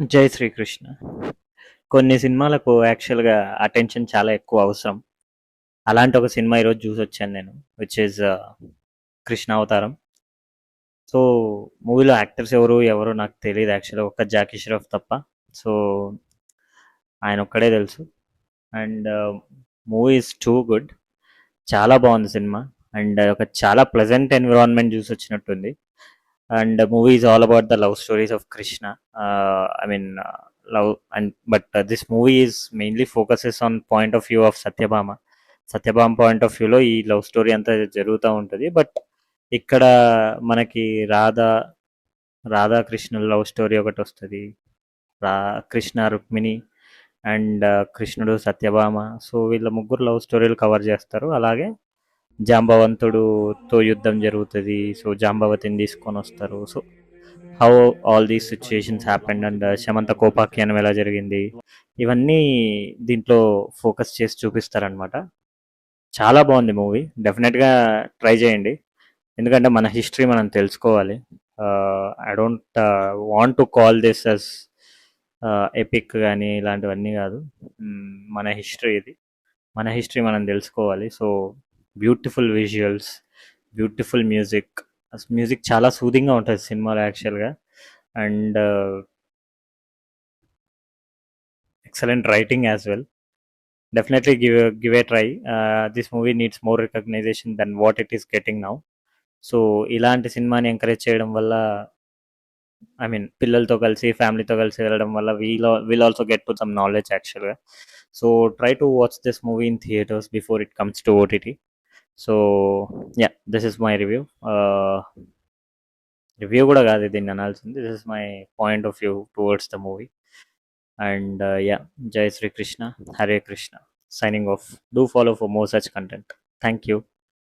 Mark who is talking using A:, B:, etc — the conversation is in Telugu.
A: జై శ్రీకృష్ణ. కొన్ని సినిమాలకు యాక్చువల్‌గా అటెన్షన్ చాలా ఎక్కువ అవసరం. అలాంటి ఒక సినిమా ఈరోజు చూసొచ్చాను నేను. Which is 'Krishnavataram'. సో, మూవీలో యాక్టర్స్ ఎవరో నాకు తెలీదు యాక్చువల్‌గా. ఒక్క జాకీ ష్రాఫ్ తప్ప. సో, ఆయనొక్కడే తెలుసు. And movie is too good. చాలా బాగుంది సినిమా. అండ్ ఒక చాలా ప్లెజెంట్ ఎన్విరాన్మెంట్ చూసొచ్చినట్టుంది. And the movie is all about the love stories of Krishna. I mean, love and but this movie is mainly focuses on point of view of Satyabhama. Satyabhama point of వ్యూలో ఈ లవ్ స్టోరీ అంతా జరుగుతూ ఉంటుంది. బట్ ఇక్కడ మనకి రాధాకృష్ణుల లవ్ స్టోరీ ఒకటి వస్తుంది. రా కృష్ణ రుక్మిణి అండ్ కృష్ణుడు సత్యభామ. సో వీళ్ళ ముగ్గురు లవ్ స్టోరీలు కవర్ చేస్తారు. అలాగే జాంబవంతుడుతో యుద్ధం జరుగుతుంది. సో జాంబవతిని తీసుకొని వస్తారు. So how all these situations happened and శమంత కోపాఖ్యానం ఎలా జరిగింది, ఇవన్నీ దీంట్లో ఫోకస్ చేసి చూపిస్తారనమాట. చాలా బాగుంది మూవీ. డెఫినెట్గా ట్రై చేయండి. ఎందుకంటే మన హిస్టరీ మనం తెలుసుకోవాలి. I don't want to call this us epic కానీ ఇలాంటివన్నీ కాదు. మన హిస్టరీ ఇది. మన హిస్టరీ మనం తెలుసుకోవాలి. So beautiful visuals, beautiful music. Music చాలా సూదింగ్గా ఉంటుంది సినిమాలో యాక్చువల్గా. And excellent writing as well. Definitely give a try. This movie needs more recognition than what it is getting now. So ఇలాంటి సినిమాని ఎంకరేజ్ చేయడం వల్ల, ఐ మీన్ పిల్లలతో కలిసి ఫ్యామిలీతో కలిసి వెళ్ళడం వల్ల we'll also get to some knowledge యాక్చువల్గా. So try to watch this movie in theatres before it comes to OTT. So yeah, this is my review. Review కూడా కాదు దీన్ని అనాల్సింది. This is my point of view towards the movie. And yeah, Jai Sri Krishna, Hare Krishna. Signing off. Do follow for more such content. Thank you.